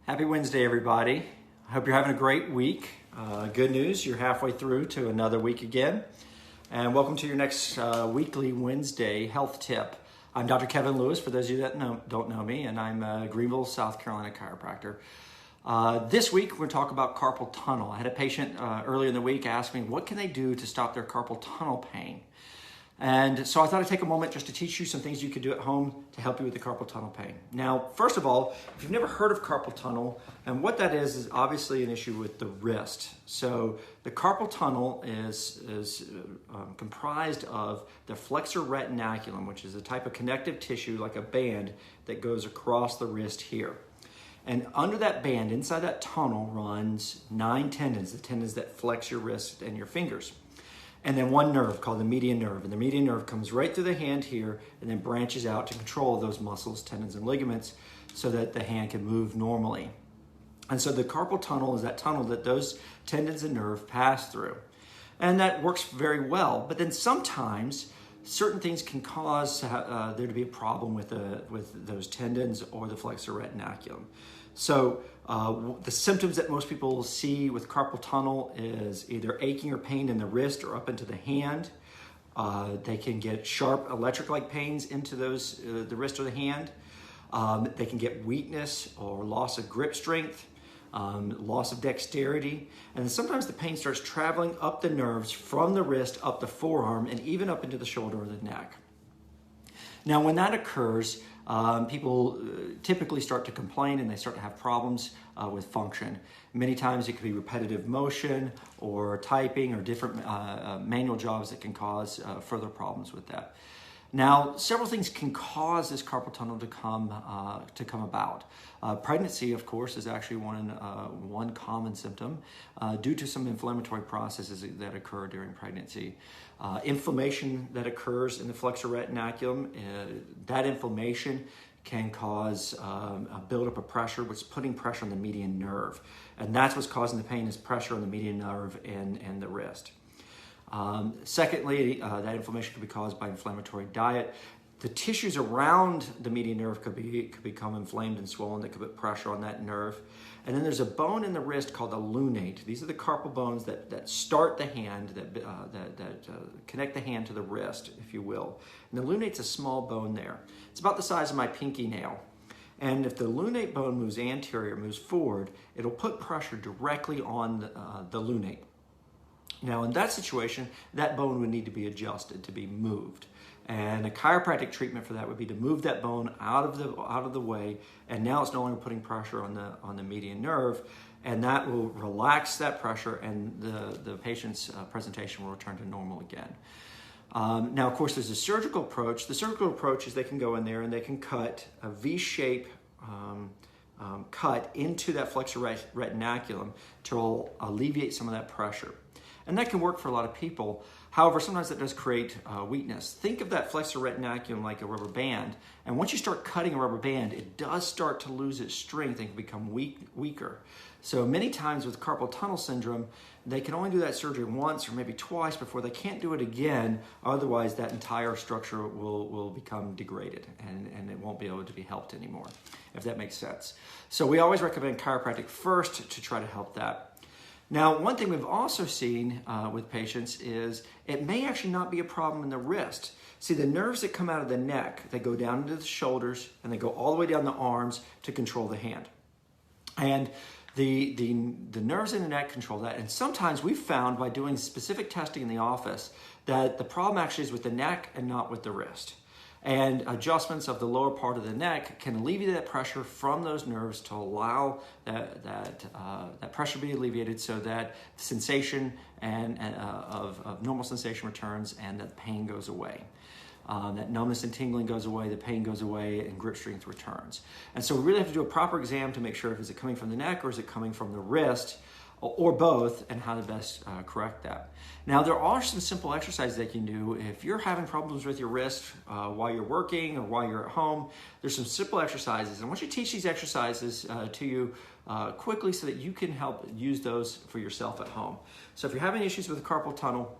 Happy Wednesday, everybody. I hope you're having a great week. Good news, you're halfway through to another week again. And welcome to your next weekly Wednesday health tip. I'm Dr. Kevin Lewis, for those of you that don't know me, and I'm a Greenville, South Carolina chiropractor. This week, we're going to talk about carpal tunnel. I had a patient earlier in the week ask me, what can they do to stop their carpal tunnel pain? And so I thought I'd take a moment just to teach you some things you could do at home to help you with the carpal tunnel pain. Now, first of all, if you've never heard of carpal tunnel, and what that is obviously an issue with the wrist. So the carpal tunnel is comprised of the flexor retinaculum, which is a type of connective tissue like a band that goes across the wrist here. And under that band, inside that tunnel, runs 9 tendons, the tendons that flex your wrist and your fingers. And then one nerve called the median nerve. And the median nerve comes right through the hand here and then branches out to control those muscles, tendons, and ligaments so that the hand can move normally. And so the carpal tunnel is that tunnel that those tendons and nerve pass through. And that works very well. But then sometimes certain things can cause there to be a problem with those tendons or the flexor retinaculum. So the symptoms that most people see with carpal tunnel is either aching or pain in the wrist or up into the hand. They can get sharp electric-like pains into the wrist or the hand. They can get weakness or loss of grip strength, loss of dexterity, and then sometimes the pain starts traveling up the nerves from the wrist up the forearm and even up into the shoulder or the neck. Now, when that occurs, people typically start to complain and they start to have problems with function. Many times it could be repetitive motion or typing or different manual jobs that can cause further problems with that. Now, several things can cause this carpal tunnel to come about. Pregnancy, of course, is actually one common symptom due to some inflammatory processes that occur during pregnancy. Inflammation that occurs in the flexor retinaculum, that inflammation can cause a buildup of pressure, which is putting pressure on the median nerve. And that's what's causing the pain, is pressure on the median nerve and the wrist. Secondly, that inflammation could be caused by inflammatory diet. The tissues around the median nerve could become inflamed and swollen. That could put pressure on that nerve. And then there's a bone in the wrist called the lunate. These are the carpal bones that start the hand, that connect the hand to the wrist, if you will. And the lunate's a small bone there. It's about the size of my pinky nail. And if the lunate bone moves anterior, moves forward, it'll put pressure directly on the lunate. Now, in that situation, that bone would need to be adjusted, to be moved. And a chiropractic treatment for that would be to move that bone out of the way, and now it's no longer putting pressure on the median nerve, and that will relax that pressure, and the patient's presentation will return to normal again. Now, of course, there's a surgical approach. The surgical approach is they can go in there and they can cut a V-shape cut into that flexor retinaculum to alleviate some of that pressure. And that can work for a lot of people. However, sometimes that does create weakness. Think of that flexor retinaculum like a rubber band. And once you start cutting a rubber band, it does start to lose its strength and can become weaker. So many times with carpal tunnel syndrome, they can only do that surgery once or maybe twice before they can't do it again. Otherwise, that entire structure will become degraded and it won't be able to be helped anymore, if that makes sense. So we always recommend chiropractic first to try to help that. Now, one thing we've also seen with patients is it may actually not be a problem in the wrist. See, the nerves that come out of the neck, they go down into the shoulders and they go all the way down the arms to control the hand. And the nerves in the neck control that. And sometimes we've found by doing specific testing in the office that the problem actually is with the neck and not with the wrist. And adjustments of the lower part of the neck can alleviate that pressure from those nerves to allow that pressure to be alleviated so that sensation of normal sensation returns and that pain goes away. That numbness and tingling goes away, the pain goes away, and grip strength returns. And so we really have to do a proper exam to make sure if is it coming from the neck or is it coming from the wrist, or both, and how to best correct that. Now, there are some simple exercises that you can do. If you're having problems with your wrist while you're working or while you're at home, there's some simple exercises. And I want you to teach these exercises to you quickly so that you can help use those for yourself at home. So if you're having issues with the carpal tunnel,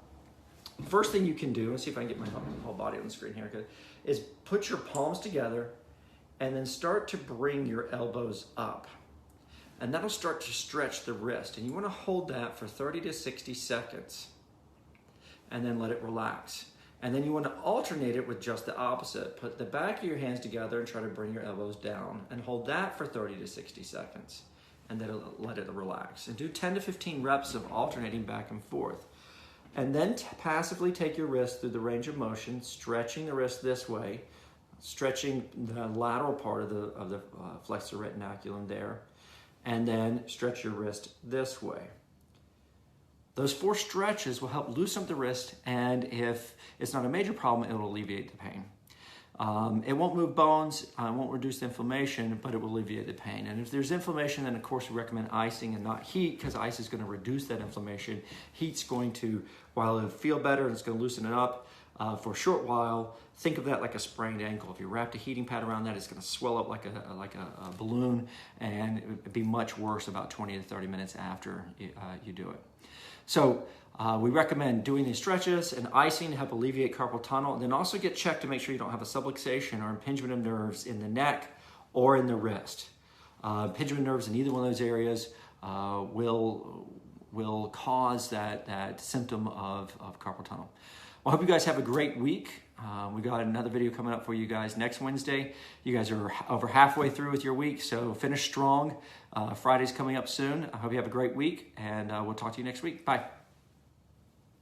first thing you can do, let's see if I can get my whole body on the screen here, is put your palms together and then start to bring your elbows up. and that'll start to stretch the wrist. And you want to hold that for 30 to 60 seconds and then let it relax. And then you want to alternate it with just the opposite. Put the back of your hands together and try to bring your elbows down and hold that for 30 to 60 seconds and then let it relax. And do 10 to 15 reps of alternating back and forth. And then passively take your wrist through the range of motion, stretching the wrist this way, stretching the lateral part of the flexor retinaculum there, and then stretch your wrist this way. Those 4 stretches will help loosen up the wrist, and if it's not a major problem, it will alleviate the pain. It won't move bones, it won't reduce the inflammation, but it will alleviate the pain. And if there's inflammation, then of course we recommend icing and not heat, because ice is going to reduce that inflammation. Heat's going to, while it'll feel better and it's going to loosen it up for a short while, think of that like a sprained ankle. If you wrapped a heating pad around that, it's going to swell up like a balloon, and it would be much worse about 20 to 30 minutes after you do it. So we recommend doing these stretches and icing to help alleviate carpal tunnel, and then also get checked to make sure you don't have a subluxation or impingement of nerves in the neck or in the wrist. Impingement nerves in either one of those areas will cause that symptom of carpal tunnel. Well, I hope you guys have a great week. We got another video coming up for you guys next Wednesday. You guys are over halfway through with your week, so finish strong. Friday's coming up soon. I hope you have a great week, and we'll talk to you next week. Bye.